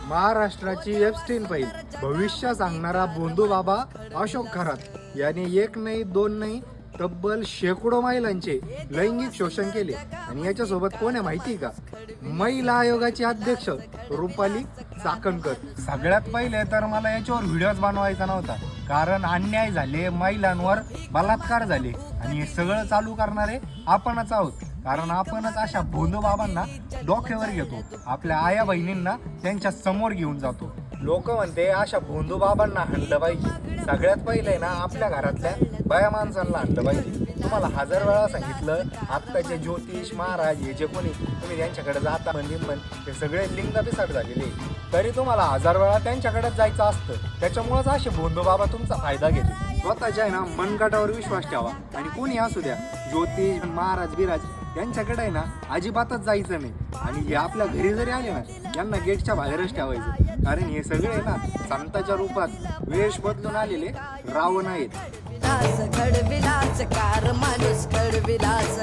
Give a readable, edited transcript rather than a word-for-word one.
महाराष्ट्राची Epstein file भविष्य सांगणारा भोंदू बाबा अशोक खरात याने एक नाही दोन नाही तब्बल शेकडो महिलांचे लैंगिक शोषण केले. आणि याच्यासोबत कोण आहे माहिती का? महिला आयोगाचे अध्यक्ष रुपाली चाकणकर. सगळ्यात पहिले तर मला याच्यावर व्हिडिओज बनवायचा नव्हता, कारण अन्याय झाले, महिलांवर बलात्कार झाले आणि हे सगळं चालू करणारे आपणच आहोत. कारण आपणच अशा भोंदू बाबांना डोक्यावर घेतो, आपल्या आया बहिणींना त्यांच्या समोर घेऊन जातो. लोक म्हणते अशा भोंदू बाबांना हाणलं पाहिजे. सगळ्यात पहिले ना आपल्या घरातल्या बाया माणसांना हाणलं पाहिजे. तुम्हाला 1000 वेळा सांगितलं, आत्ताचे ज्योतिष महाराज हे जे कोणी तुम्ही त्यांच्याकडे जाता निंबन ते सगळे लिंग पिसाट झालेले, तरी तुम्हाला 1000 वेळा त्यांच्याकडेच जायचं असतं. त्याच्यामुळेच असे भोंदू बाबा तुमचा फायदा घेते. स्वतःच्या आहे ना मनगटावर विश्वास ठेवा आणि कोणी असू द्या, ज्योतिष महाराज बिराज यांच्याकडे आहे ना अजिबातच जायचं नाही. आणि हे आपल्या घरी जरी आले ना, यांना गेटच्या बाहेरच ठेवायचं. कारण हे सगळे आहे ना संतांच्या रूपात वेश बदलून आलेले रावण आहेत. घडविलाच कार माणूस घडविलाच.